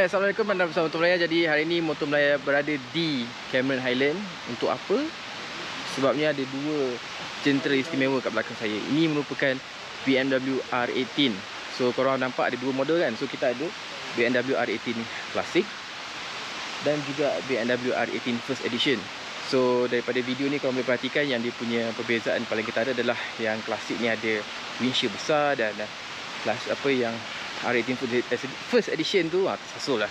Hai, Assalamualaikum anda bersama Motor Melaya. Jadi hari ini Motor Melaya berada di Cameron Highland. Untuk apa? Sebabnya ada dua jentera istimewa kat belakang saya. Ini merupakan BMW R18. So korang nampak ada dua model kan. So kita ada BMW R18 Classic dan juga BMW R18 First Edition. So daripada video ni korang boleh perhatikan yang dia punya perbezaan paling ketara adalah yang Classic ni ada windshield besar dan apa yang R18 First Edition tu tersasul lah.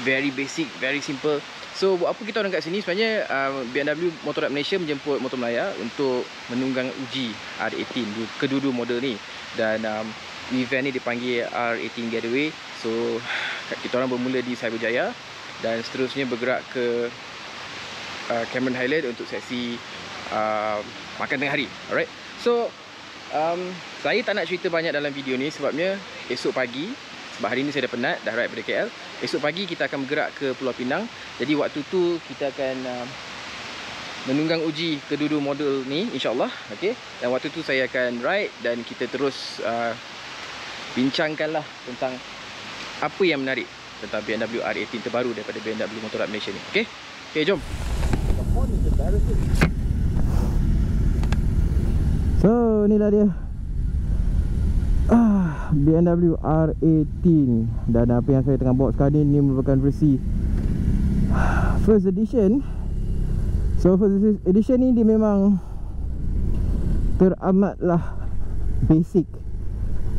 Very basic, very simple. So buat apa kita orang kat sini? Sebenarnya BMW Motorrad Malaysia menjemput Motor Melaya untuk menunggang uji R18 kedua-dua model ni. Dan event ni dipanggil R18 Getaway. So kita orang bermula di Cyberjaya dan seterusnya bergerak ke Cameron Highland untuk sesi makan tengah hari. Alright. So saya tak nak cerita banyak dalam video ni sebabnya esok pagi, sebab hari ni saya dah penat, dah ride pada KL. Esok pagi kita akan bergerak ke Pulau Pinang. Jadi waktu tu kita akan menunggang uji kedua-dua model ni, insyaAllah. Okay? Dan waktu tu saya akan ride dan kita terus bincangkanlah tentang apa yang menarik tentang BMW R18 terbaru daripada BMW Motorrad Malaysia ni. Okay? Okay, jom. So inilah dia BMW R18. Dan apa yang saya tengah bawa sekarang ni merupakan versi First Edition. So First Edition ni dia memang teramatlah basic.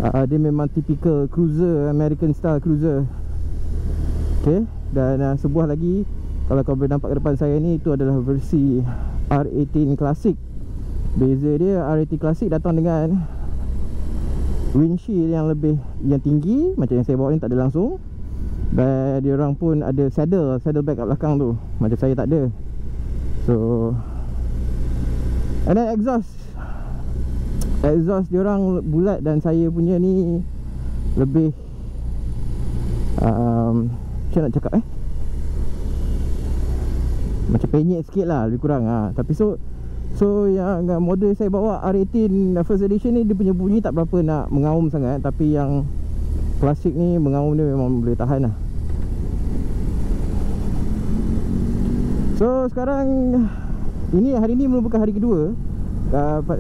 Dia memang typical cruiser, American style cruiser. Okay. Dan sebuah lagi, kalau kau boleh nampak ke depan saya ni, itu adalah versi R18 Classic. Beza dia, R18 Classic datang dengan windshield yang tinggi. Macam yang saya bawa ni tak ada langsung. Dan dia orang pun ada saddle bag kat belakang tu. Macam saya tak ada. So, and then exhaust dia orang bulat dan saya punya ni lebih macam nak cakap macam penyek sikit lah, lebih kurang tapi So yang model saya bawa R18 First Edition ni, dia punya bunyi tak berapa nak mengaum sangat. Tapi yang klasik ni mengaum dia memang boleh tahan lah. So sekarang hari ni merupakan hari kedua.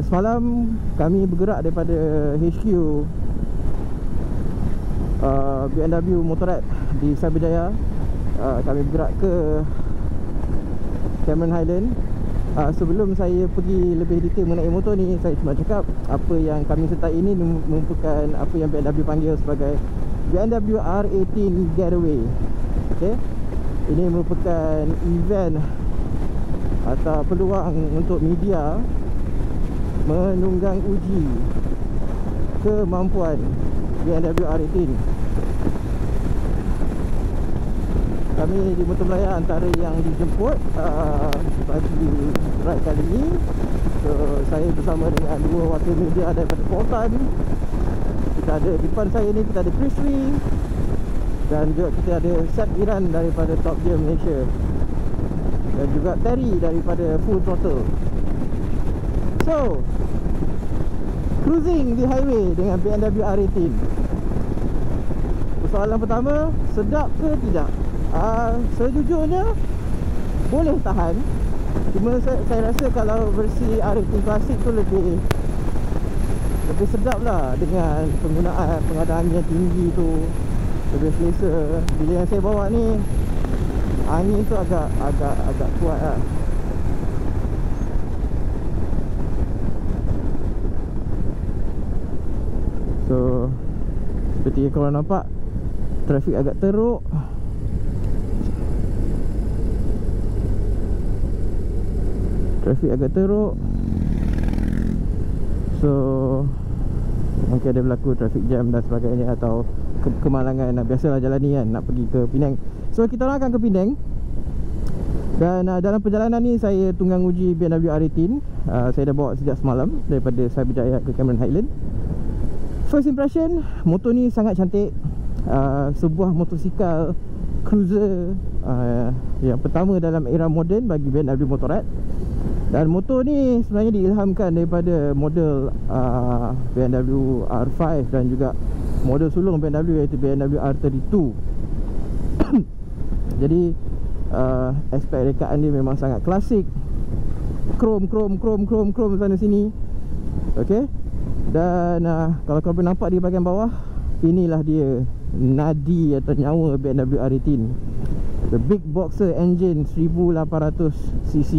Semalam kami bergerak daripada HQ BMW Motorrad di Cyberjaya. Kami bergerak ke Cameron Highland. Sebelum saya pergi lebih detail mengenai motor ni, saya cuma cakap apa yang kami sertai ini merupakan apa yang BMW panggil sebagai BMW R18 Getaway. Okay? Ini merupakan event atau peluang untuk media menunggang uji kemampuan BMW R18. Kami di Motor Melaya antara yang dijemput bagi ride kali ini. So saya bersama dengan dua wakil media daripada Poltan. Kita ada di depan saya ni, kita ada Chris Lee. Dan juga kita ada Seth Iran daripada Top Gear Malaysia. Dan juga Terry daripada Full Throttle. So cruising di highway dengan BMW R18. Soalan pertama, sedap ke tidak? Sejujurnya boleh tahan. Cuma saya rasa kalau versi R18 Classic tu lebih sedap lah, dengan pengadaan yang tinggi tu, lebih selesa. Bila yang saya bawa ni, angin tu agak kuat lah. So seperti yang korang nampak, trafik agak teruk. So mungkin ada berlaku traffic jam dan sebagainya, atau kemalangan. Biasalah jalan ni kan, nak pergi ke Penang. So kita orang akan ke Penang. Dan dalam perjalanan ni saya tunggang uji BMW R18. Saya dah bawa sejak semalam daripada Cyberjaya ke Cameron Highland. First impression, motor ni sangat cantik. Sebuah motosikal cruiser yang pertama dalam era moden bagi BMW Motorrad. Dan motor ni sebenarnya diilhamkan daripada model BMW R5 dan juga model sulung BMW iaitu BMW R32. Jadi aspek rekaan dia memang sangat klasik. Chrome sana sini. Okey. Dan kalau kau boleh nampak di bahagian bawah, inilah dia nadi atau nyawa BMW R18. The big boxer engine 1800cc.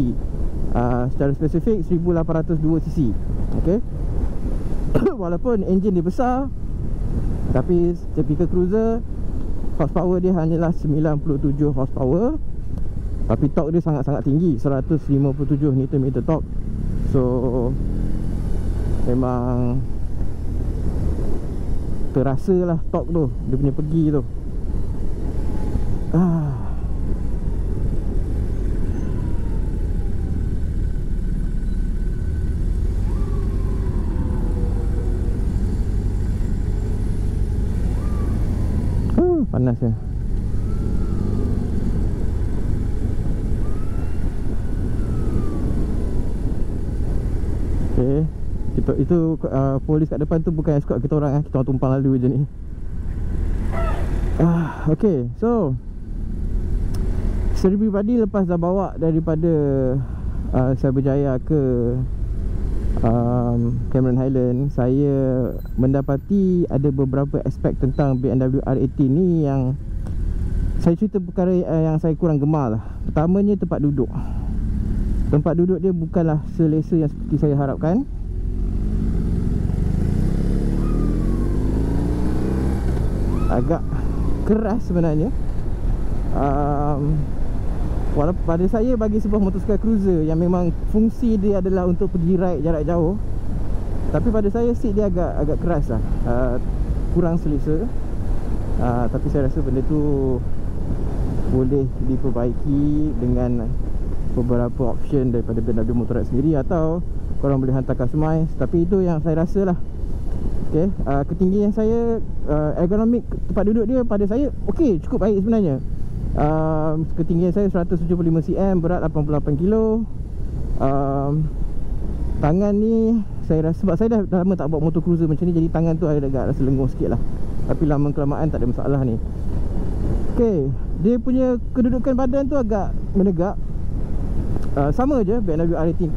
Secara spesifik 1802cc. Okey. Walaupun enjin dia besar, tapi typical cruiser, horsepower dia hanyalah 97 horsepower. Tapi torque dia sangat-sangat tinggi, 157 Nm torque. So memang terasa lah torque tu, dia punya pergi tu. Panas ya. Okay. Itu polis kat depan tu bukan escort kita orang, kita orang tumpang lalu je ni. Okay, so secara peribadi lepas dah bawa daripada Cyberjaya ke Cameron Highland, saya mendapati ada beberapa aspek tentang BMW R18 ni yang saya cerita perkara yang saya kurang gemar lah. Pertamanya tempat duduk. Tempat duduk dia bukanlah selesa yang seperti saya harapkan. Agak keras sebenarnya. Walaupun pada saya, bagi sebuah motosikal cruiser yang memang fungsi dia adalah untuk pergi ride jarak jauh, tapi pada saya seat dia agak keras lah, kurang selesa. Tapi saya rasa benda tu boleh diperbaiki dengan beberapa option daripada BMW Motorrad sendiri, atau korang boleh hantar customize. Tapi itu yang saya rasa lah. Okay, ketinggian saya, ergonomik tempat duduk dia pada saya okey, cukup baik sebenarnya. Ketinggian saya 175 cm, berat 88 kg. Tangan ni saya rasa, sebab saya dah lama tak bawa motor cruiser macam ni, jadi tangan tu agak rasa lenguh sikit lah. Tapi lama kelamaan tak ada masalah ni. Okay, dia punya kedudukan badan tu agak menegak. Sama je BMW R18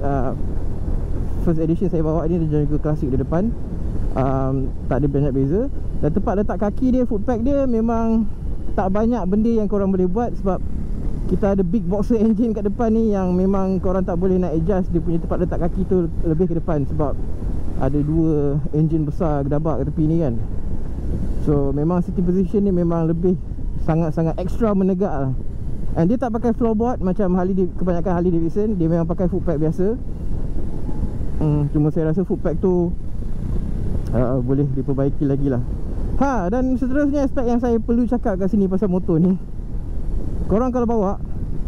first edition saya bawa ni, dia juga klasik di depan. Tak ada banyak beza. Dan tempat letak kaki dia, footpack dia memang tak banyak benda yang korang boleh buat, sebab kita ada big boxer engine kat depan ni yang memang korang tak boleh nak adjust dia punya tempat letak kaki tu lebih ke depan, sebab ada dua engine besar gedabak kat tepi ni kan. So memang sitting position ni memang lebih sangat-sangat extra menegak lah. And dia tak pakai floorboard macam kebanyakan Harley Davidson. Dia memang pakai footpack biasa. Cuma saya rasa footpack tu boleh diperbaiki lagi lah. Dan seterusnya aspek yang saya perlu cakap kat sini pasal motor ni, korang kalau bawa,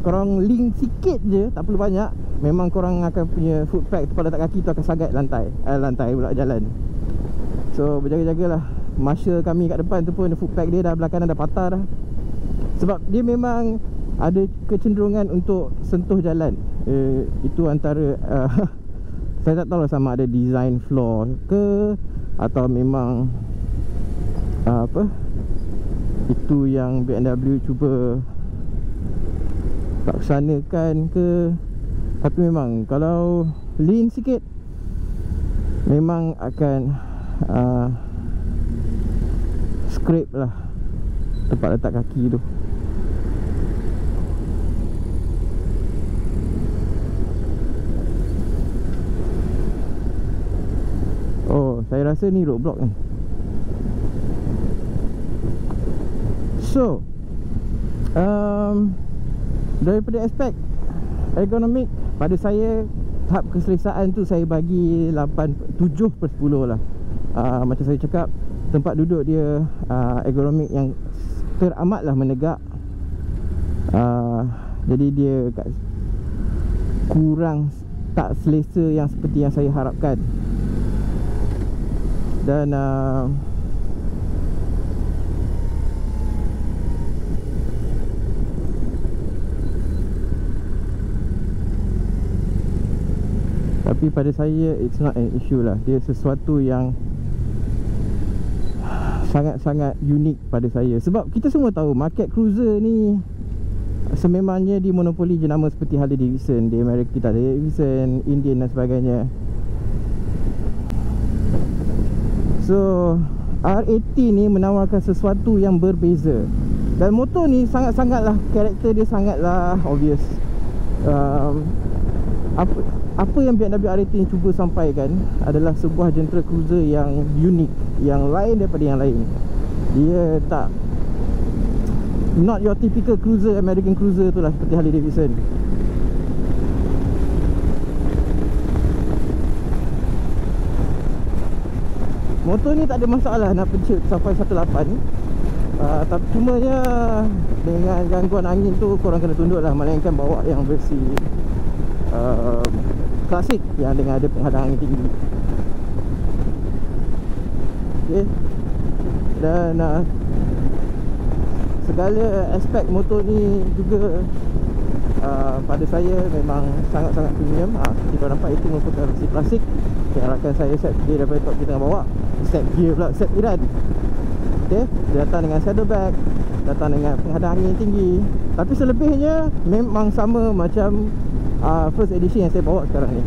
korang link sikit je, tak perlu banyak, memang korang akan punya footpack, tempat letak kaki tu akan sangat lantai pula jalan. So berjaga-jagalah. Marshal kami kat depan tu pun footpack dia dah belakangan dah patah dah, sebab dia memang ada kecenderungan untuk sentuh jalan. Itu antara saya tak tahu lah sama ada design flaw ke, atau memang itu yang BMW cuba laksanakan ke. Tapi memang kalau lean sikit, memang akan scrape lah tempat letak kaki tu. Oh, saya rasa ni roadblock ni. So daripada aspek ergonomik, pada saya tahap keselesaan tu saya bagi 7/10 lah. Macam saya cakap, tempat duduk dia ergonomik yang teramatlah menegak. Jadi dia kurang tak selesa yang seperti yang saya harapkan. Dan tapi pada saya it's not an issue lah. Dia sesuatu yang sangat-sangat unik pada saya. Sebab kita semua tahu market cruiser ni sememangnya dimonopoli jenama seperti Harley Davidson. Di Amerika kita ada Davidson, Indian dan sebagainya. So R80 ni menawarkan sesuatu yang berbeza. Dan motor ni sangat-sangatlah, karakter dia sangatlah obvious. Apa yang BMW R80 ni cuba sampaikan adalah sebuah gentle cruiser yang unik, yang lain daripada yang lain. Dia tak, not your typical cruiser, American cruiser tu lah, seperti Harley Davidson. Motor ni tak ada masalah nak pencet sampai 18. Tapi cumanya dengan gangguan angin tu korang kena tunduk lah, melainkan bawa yang versi klasik yang dengan ada penghadang angin tinggi. Okay. Dan segala aspek motor ni juga pada saya memang sangat-sangat premium. Seperti korang nampak, itu merupakan versi klasik. Okay, rakan saya set gear daripada top kita tengah bawa. Set gear pula, set iran. Okay, dia datang dengan saddlebag, datang dengan penghadang angin tinggi. Tapi selebihnya memang sama macam first edition yang saya bawa sekarang ni.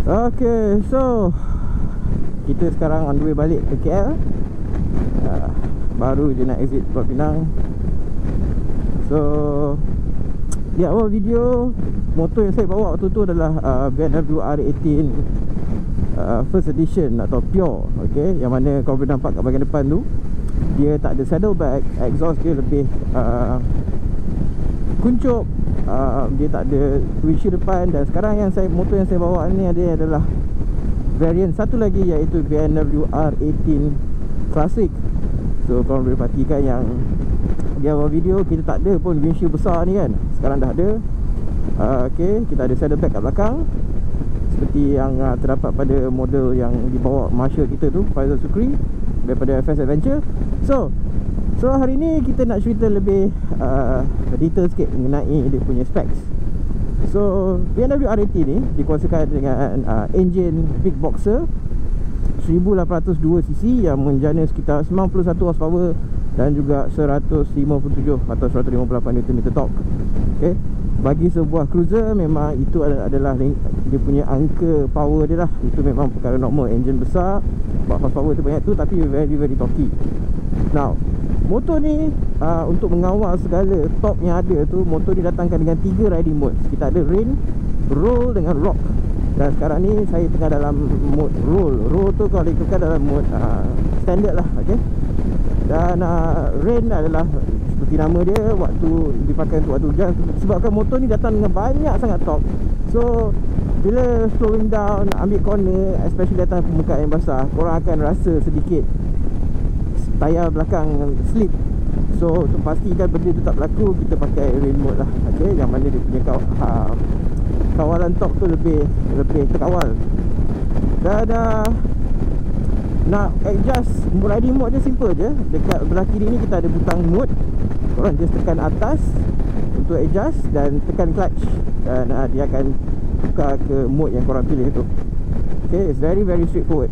Okay, so kita sekarang on the way balik ke KL. Baru je nak exit Pulau Pinang. So di awal video, motor yang saya bawa waktu tu adalah BMW R18 first edition atau pure. Okay, yang mana kalau boleh nampak kat bahagian depan tu, dia tak ada saddlebag, exhaust dia lebih kuncup. Dia tak ada windshield depan. Dan sekarang yang motor yang saya bawa ni adalah variant satu lagi, iaitu BMW R18 Classic. So korang boleh perhatikan yang di awal video kita tak ada pun windshield besar ni kan. Sekarang dah ada. Okay, kita ada saddlebag kat belakang seperti yang terdapat pada model yang dibawa marshal kita tu, Faizal Sukri, daripada FS Adventure. So hari ni kita nak cerita lebih detail sikit mengenai dia punya specs. So BMW R80 ni dikuasakan dengan enjin big boxer 1802cc yang menjana sekitar 91 horsepower dan juga 157 atau 158 Nm torque. Okay, bagi sebuah cruiser memang itu adalah dia punya angka power dia lah. Itu memang perkara normal. Enjin besar, horsepower tu banyak tu, tapi very torquey. Now motor ni untuk mengawal segala top yang ada tu, motor didatangkan dengan 3 riding mode. Kita ada rain, roll dengan rock. Dan sekarang ni saya tengah dalam mode roll. Roll tu kalau ikutkan dalam mode standard lah. Okay. Dan rain adalah seperti nama dia, waktu dipakai untuk waktu hujan. Sebabkan motor ni datang dengan banyak sangat top. So bila slowing down, ambil corner, especially datang permukaan yang basah, korang akan rasa sedikit tayar belakang slip. So untuk pastikan benda tu tak berlaku, kita pakai rain mode lah. Okay, yang mana dia punya kawalan top tu lebih terkawal. Dan nak adjust riding mode dia simple je. Dekat belah kiri ni kita ada butang mode. Korang just tekan atas untuk adjust dan tekan clutch, dan dia akan tukar ke mode yang korang pilih tu. Okay, it's very straightforward.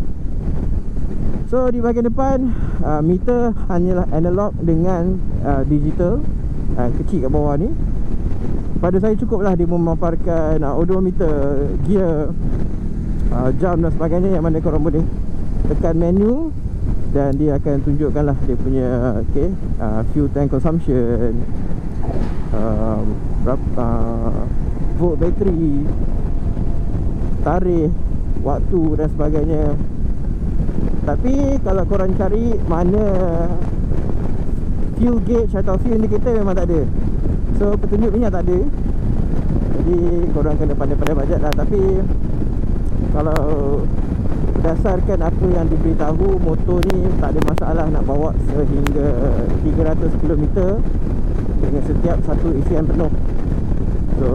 So di bahagian depan, meter hanyalah analog dengan digital. kecil kat bawah ni. Pada saya cukup lah dia memaparkan odometer, gear, jam dan sebagainya, yang mana korang boleh tekan menu dan dia akan tunjukkan lah dia punya fuel tank consumption, berapa volt bateri, tarikh, waktu dan sebagainya. Tapi kalau korang cari mana fuel gauge atau fuel indicator, memang tak ada. So petunjuk minyak tak ada. Jadi korang kena pandai-pandai bajet lah. Tapi kalau berdasarkan apa yang diberitahu, motor ni tak ada masalah nak bawa sehingga 300 km dengan setiap satu isian penuh. So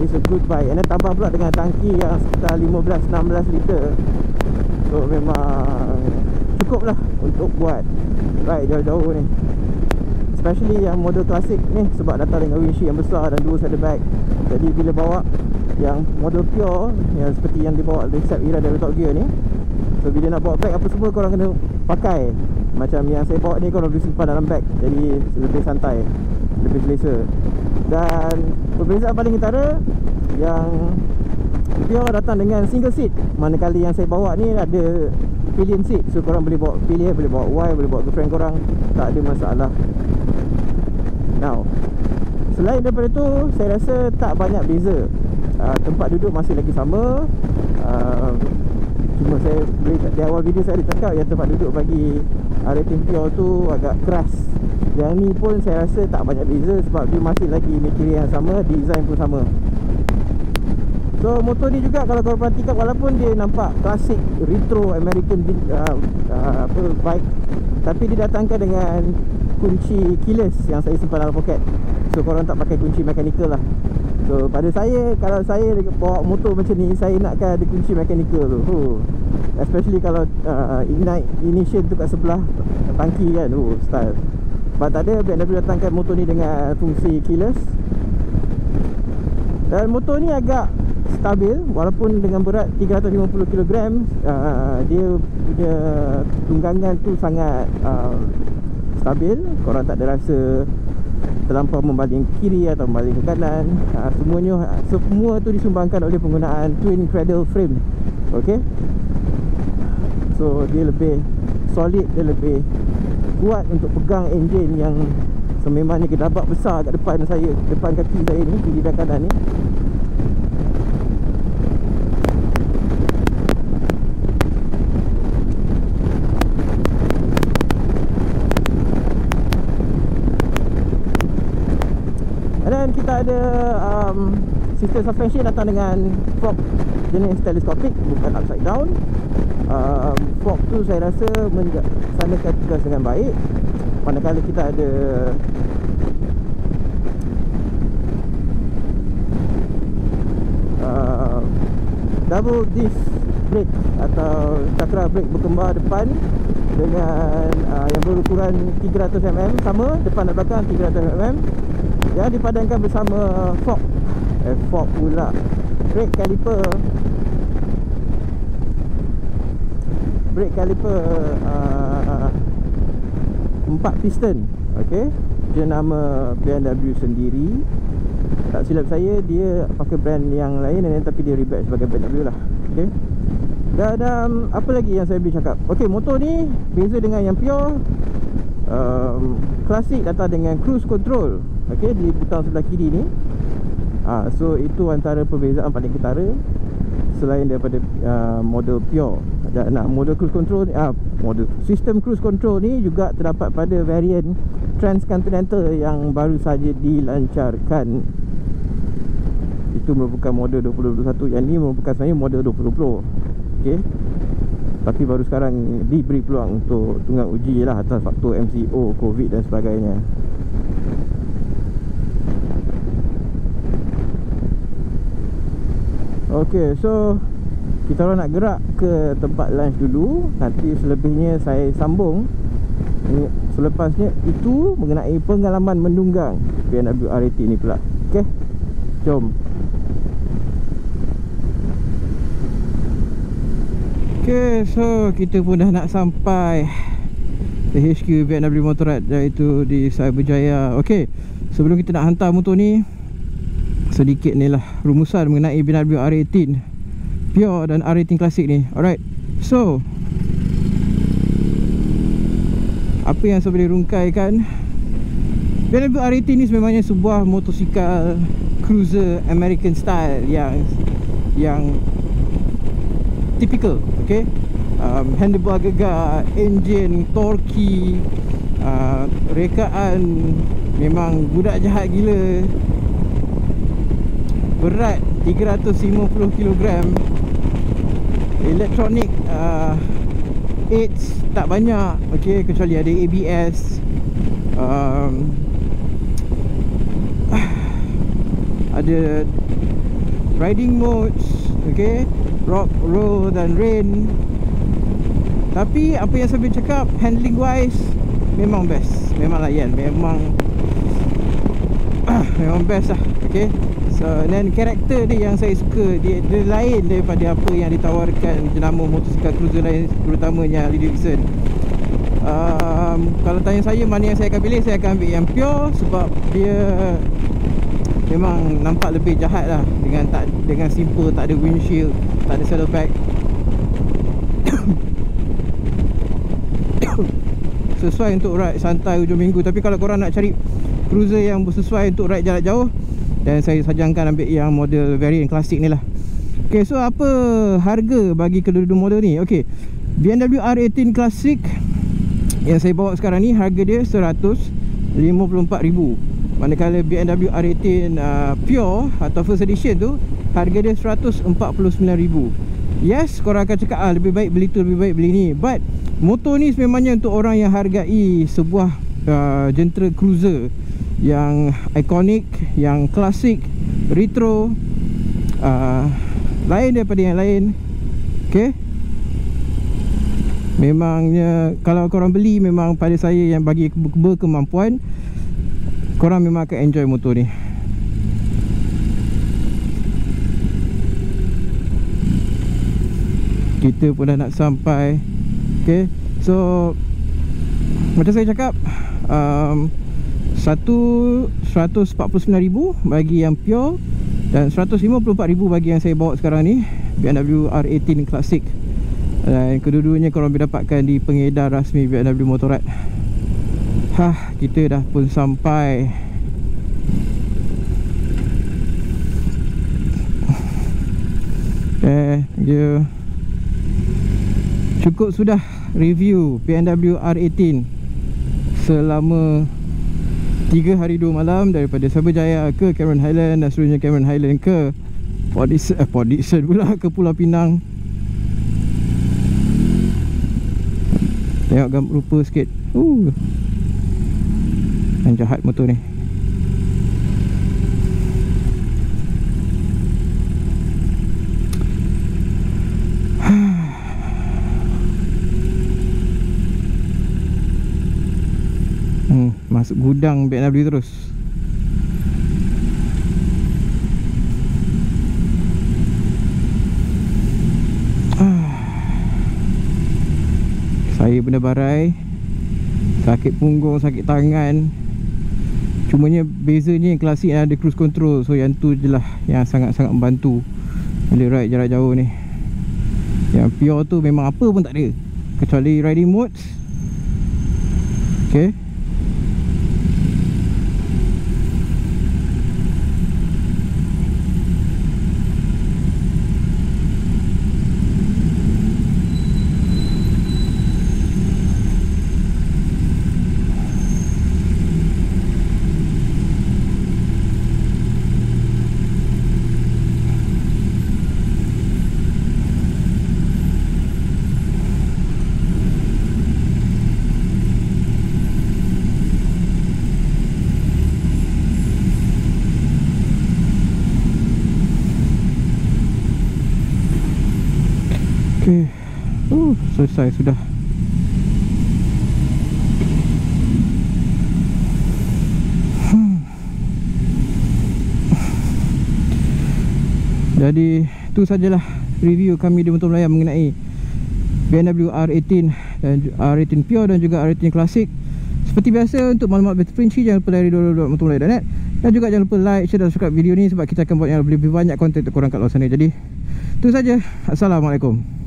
it's a good bike. And tambah pula dengan tangki yang sekitar 15-16 liter. So memang cukup lah untuk buat ride jauh-jauh ni, especially yang model klasik ni, sebab datang dengan windshield yang besar dan dua saddle bag. Jadi bila bawa yang model pure, yang seperti yang dibawa oleh Seb Ira dari Top Gear ni, so bila nak bawa bag apa semua, korang kena pakai macam yang saya bawa ni, korang boleh simpan dalam bag. Jadi lebih santai, lebih selesa. Dan perbezaan paling utara, yang pure datang dengan single seat, manakala yang saya bawa ni ada pillion seat. So korang boleh bawa pillion, boleh bawa wife, boleh bawa girlfriend korang, tak ada masalah. Now, selain daripada tu, saya rasa tak banyak beza. Tempat duduk masih lagi sama. Cuma saya di awal video saya ada cakap yang tempat duduk bagi rating pure tu agak keras. Yang ni pun saya rasa tak banyak beza, sebab dia masih lagi material yang sama, design pun sama. So motor ni juga kalau korang perhatikan, walaupun dia nampak klasik retro American bike, tapi didatangkan dengan kunci keyless yang saya simpan dalam poket. So korang tak pakai kunci mechanical lah. So pada saya, kalau saya bawa motor macam ni, saya nakkan ada kunci mechanical tu. Especially kalau ignition tu kat sebelah tangki kan, style. Sebab tak ada, BMW datangkan motor ni dengan fungsi keyless. Dan motor ni agak stabil, walaupun dengan berat 350 kg, dia punya tunggangan tu sangat stabil. Korang tak ada rasa terlampau membaling kiri atau membaling ke kanan. Semua tu disumbangkan oleh penggunaan twin cradle frame. Okay, so dia lebih solid, dia lebih kuat untuk pegang enjin yang sememangnya gedabak besar kat depan saya, depan kaki saya ni, kiri dan kanan ni. Dan kita ada sistem suspension datang dengan fork jenis telescopic, bukan upside down. Fork tu saya rasa melaksanakan tugas dengan baik. Manakala kita ada double disc brake atau cakra brake berkembar depan dengan yang berukuran 300mm, sama depan dan belakang 300mm, yang dipadankan bersama fork pula brake caliper 4 piston. Okey, dia nama BMW sendiri. Tak silap saya, dia pakai brand yang lain, tapi dia rebrand sebagai BMW lah. Okey. Dan apa lagi yang saya boleh cakap? Okey, motor ni beza dengan yang pure. Klasik datang dengan cruise control. Okey, di butang sebelah kiri ni. So itu antara perbezaan paling ketara selain daripada model pure. Dan model cruise control ni, sistem cruise control ni juga terdapat pada varian Transcontinental yang baru saja dilancarkan. Itu merupakan model 2021. Yang ni merupakan sebenarnya model 2020. Okey, tapi baru sekarang diberi peluang untuk tunggang uji lah atas faktor MCO, COVID dan sebagainya. Okey, so kita orang nak gerak ke tempat lunch dulu. Nanti selebihnya saya sambung selepasnya itu mengenai pengalaman menunggang BMW R80 ni pula. Okey, jom. Okey, so kita pun dah nak sampai HQ BMW Motorrad, iaitu di Cyberjaya. Okey, sebelum kita nak hantar motor ni, sedikit ni lah rumusan mengenai BMW R18 Pure dan R18 Classic ni. Alright, so apa yang saya boleh rungkaikan, BMW R18 ni sebenarnya sebuah motosikal cruiser American style yang typical. Okay, handlebar gegar, engine torquey, rekaan memang budak jahat gila, berat 350 kg, elektronik aids tak banyak, okay, kecuali ada ABS, ada riding modes, okay, rock, roll dan rain. Tapi apa yang saya boleh cakap, handling wise memang best, memang layan, memang best lah. Okay, so dan karakter dia yang saya suka, dia lain daripada apa yang ditawarkan jenama motosikal cruiser lain, terutamanya Harley Davidson. Kalau tanya saya mana yang saya akan pilih, saya akan ambil yang Pure sebab dia memang nampak lebih jahat lah, dengan simple, tak ada windshield, tak ada saddlebag. Sesuai untuk ride santai hujung minggu. Tapi kalau korang nak cari cruiser yang sesuai untuk ride jarak jauh, dan saya sajankan ambil yang model variant klasik ni lah. Okay, so apa harga bagi kedua-dua model ni? Okay, BMW R18 Classic yang saya bawa sekarang ni, harga dia RM154,000. Manakala BMW R18 Pure atau First Edition tu, harga dia RM149,000. Yes, korang akan cakap lebih baik beli tu, lebih baik beli ni. But motor ni sebenarnya untuk orang yang hargai sebuah jentera cruiser yang ikonik, yang klasik, retro, lain daripada yang lain. Okay, memangnya kalau korang beli, memang pada saya yang bagi berkemampuan, korang memang akan enjoy motor ni. Kita pun dah nak sampai. Okay, so macam saya cakap, RM149,000 bagi yang Pure dan RM154,000 bagi yang saya bawa sekarang ni, BMW R18 Classic. Dan kedua-duanya korang boleh dapatkan di pengedar rasmi BMW Motorrad. Kita dah pun sampai. Thank you. Cukup sudah review BMW R18 selama 3 hari 2 malam, daripada Cyberjaya ke Cameron Highland dan seterusnya Cameron Highland ke Port Dickson pula, ke Pulau Pinang. Tengok gambar rupa sikit. Yang jahat motor ni. Masuk gudang BMW terus. Saya benda barai, sakit punggung, sakit tangan. Cumanya bezanya yang klasik ada cruise control. So yang tu je lah yang sangat-sangat membantu bila ride jarak jauh ni. Yang Pure tu memang apa pun tak ada, kecuali riding modes. Okay, selesai sudah. Jadi itu sajalah review kami di Motor Melayu mengenai BMW R18 dan R18 Pure dan juga R18 Classic. Seperti biasa, untuk maklumat lebih terperinci jangan lupa layari www.motomelayu.net. Dan juga jangan lupa like, share dan subscribe video ni sebab kita akan buat yang lebih banyak konten untuk korang kat luar sana. Jadi itu saja. Assalamualaikum.